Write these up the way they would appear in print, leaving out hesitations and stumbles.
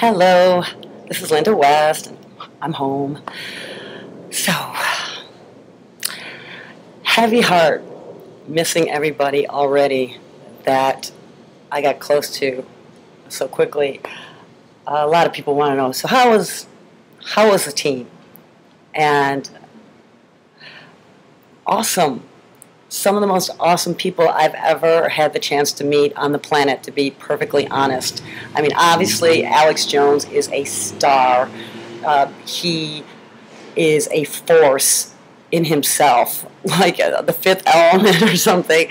Hello, this is Linda West, and I'm home. So, heavy heart, missing everybody already that I got close to so quickly. A lot of people want to know, so how was the team? And awesome. Some of the most awesome people I've ever had the chance to meet on the planet, to be perfectly honest. I mean, obviously, Alex Jones is a star. He is a force in himself, like the fifth element or something,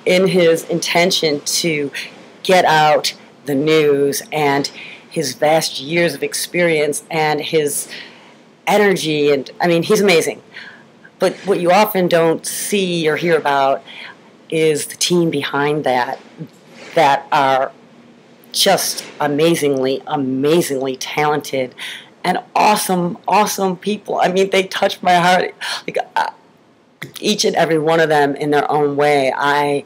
in his intention to get out the news, and his vast years of experience and his energy. And I mean, he's amazing. But what you often don't see or hear about is the team behind that are just amazingly talented and awesome people. I mean, they touch my heart. Like each and every one of them in their own way, I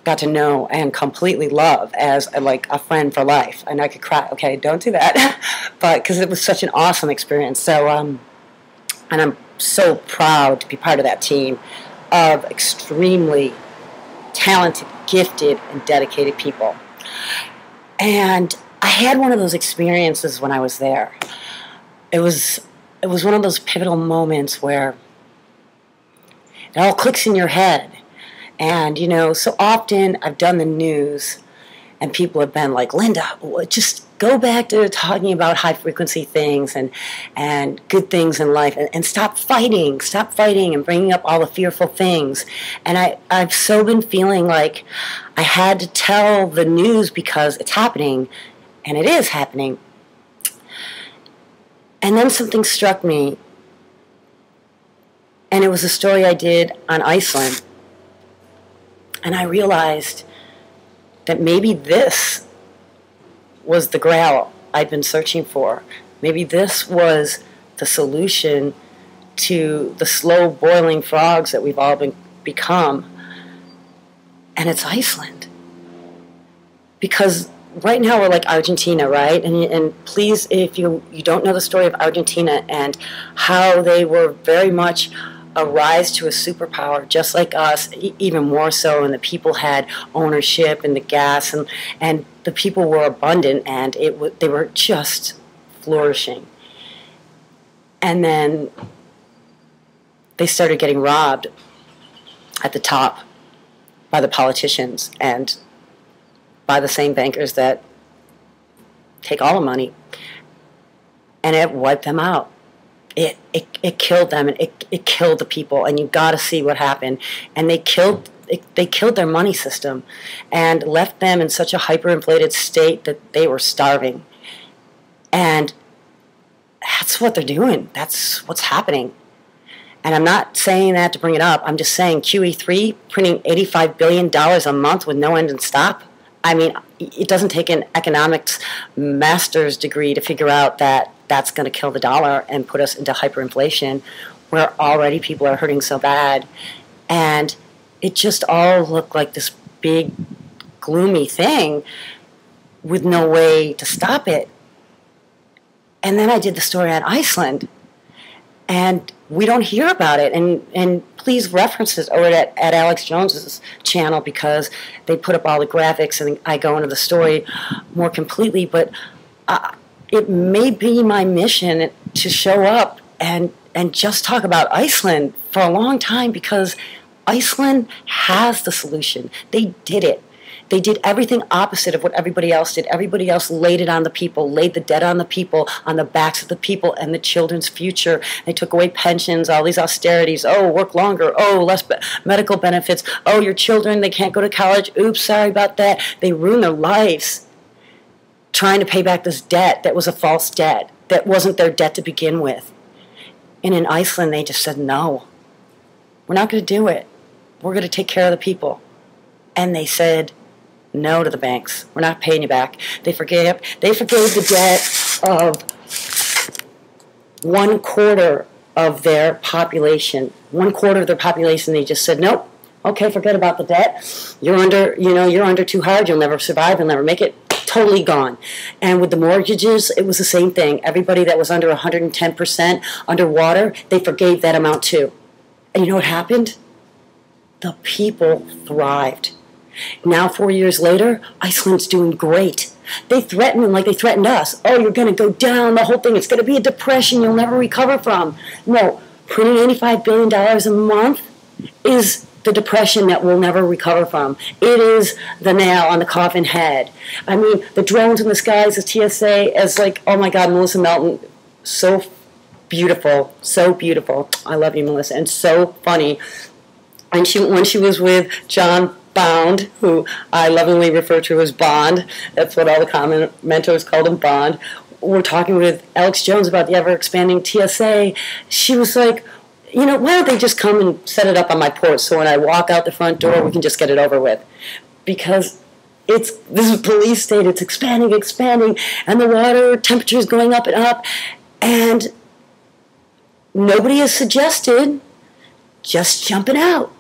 got to know and completely love as like a friend for life. And I could cry. Okay, don't do that. But because it was such an awesome experience. So, and I'm so proud to be part of that team of extremely talented, gifted, and dedicated people. And I had one of those experiences when I was there. It was one of those pivotal moments where it all clicks in your head. And, you know, so often I've done the news and people have been like, Linda, just go back to talking about high-frequency things and good things in life, and stop fighting and bringing up all the fearful things. And I've so been feeling like I had to tell the news because it's happening, and it is happening. And then something struck me, and it was a story I did on Iceland. And I realized that maybe this was the grail I'd been searching for. Maybe this was the solution to the slow boiling frogs that we've all become. And it's Iceland. Because right now we're like Argentina, right? And please, if you don't know the story of Argentina and how they were very much a rise to a superpower, just like us, even more so, and the people had ownership in the gas, and the people were abundant, and they were just flourishing. And then they started getting robbed at the top by the politicians and by the same bankers that take all the money, and it wiped them out. It killed them, and it killed the people, and you got to see what happened. And they killed their money system and left them in such a hyperinflated state that they were starving. And that's what they're doing. That's what's happening. And I'm not saying that to bring it up. I'm just saying QE3 printing $85 billion a month with no end and stop. I mean, it doesn't take an economics master's degree to figure out that that's going to kill the dollar and put us into hyperinflation, where already people are hurting so bad. And it just all looked like this big, gloomy thing with no way to stop it. And then I did the story on Iceland, and we don't hear about it. And please reference it over at Alex Jones's channel, because they put up all the graphics, and I go into the story more completely. But it may be my mission to show up and just talk about Iceland for a long time, because Iceland has the solution. They did it. They did everything opposite of what everybody else did. Everybody else laid it on the people, laid the debt on the people, on the backs of the people and the children's future. They took away pensions, all these austerities. Oh, work longer. Oh, less medical benefits. Oh, your children, they can't go to college. Oops, sorry about that. They ruined their lives trying to pay back this debt that was a false debt, that wasn't their debt to begin with. And in Iceland, they just said, no, we're not going to do it. We're going to take care of the people. And they said no to the banks. We're not paying you back. They forgave the debt of 1/4 of their population. 1/4 of their population, they just said, nope, okay, forget about the debt. You're under too hard. You'll never survive. You'll never make it. totally gone. And with the mortgages, it was the same thing. Everybody that was under 110% underwater, they forgave that amount too. And you know what happened? The people thrived. Now, 4 years later, Iceland's doing great. They threatened them like they threatened us. Oh, you're going to go down, the whole thing. It's going to be a depression you'll never recover from. No, printing $85 billion a month is the depression that we'll never recover from. It is the nail on the coffin head. I mean, the drones in the skies, the TSA, as like, oh my God, Melissa Melton, so beautiful, so beautiful. I love you, Melissa, and so funny. And when she was with John Bond, who I lovingly refer to as Bond, that's what all the commenters called him, Bond. We're talking with Alex Jones about the ever-expanding TSA. She was like, you know, why don't they just come and set it up on my porch so when I walk out the front door, we can just get it over with? Because this is a police state. It's expanding, and the water temperature is going up and up, and nobody has suggested just jumping out.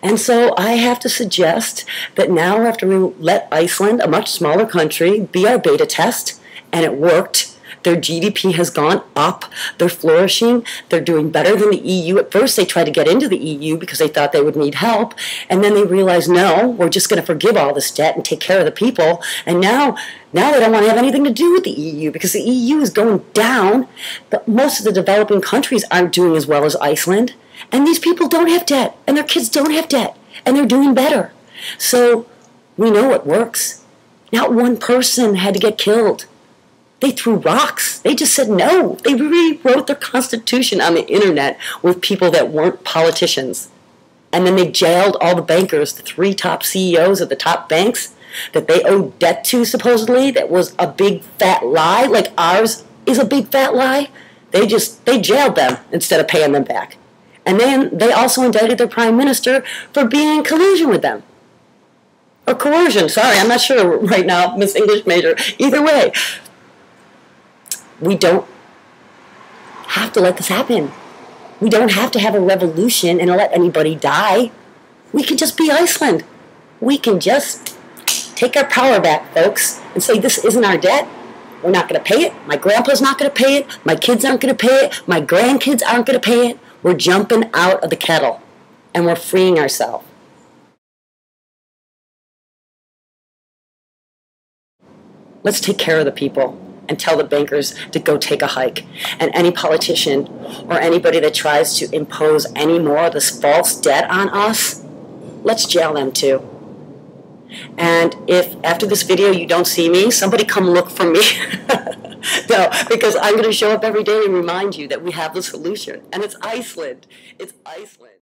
And so I have to suggest that now after we let Iceland, a much smaller country, be our beta test, and it worked. Their GDP has gone up. They're flourishing. They're doing better than the EU. At first, they tried to get into the EU because they thought they would need help. And then they realized, no, we're just going to forgive all this debt and take care of the people. And now they don't want to have anything to do with the EU because the EU is going down. But most of the developing countries aren't doing as well as Iceland. And these people don't have debt. And their kids don't have debt. And they're doing better. So we know it works. Not one person had to get killed. They threw rocks. They just said no. They rewrote their constitution on the internet with people that weren't politicians. And then they jailed all the bankers, the 3 top CEOs of the top banks that they owed debt to, supposedly, that was a big fat lie, like ours is a big fat lie. They jailed them instead of paying them back. And then they also indicted their prime minister for being in collusion with them. Or coercion, sorry, I'm not sure right now, Miss English major. Either way. We don't have to let this happen. We don't have to have a revolution and let anybody die. We can just be Iceland. We can just take our power back, folks, and say this isn't our debt. We're not going to pay it. My grandpa's not going to pay it. My kids aren't going to pay it. My grandkids aren't going to pay it. We're jumping out of the kettle, and we're freeing ourselves. Let's take care of the people and tell the bankers to go take a hike. And any politician or anybody that tries to impose any more of this false debt on us, let's jail them too. And if after this video you don't see me, somebody come look for me. No, because I'm going to show up every day and remind you that we have the solution. And it's Iceland. It's Iceland.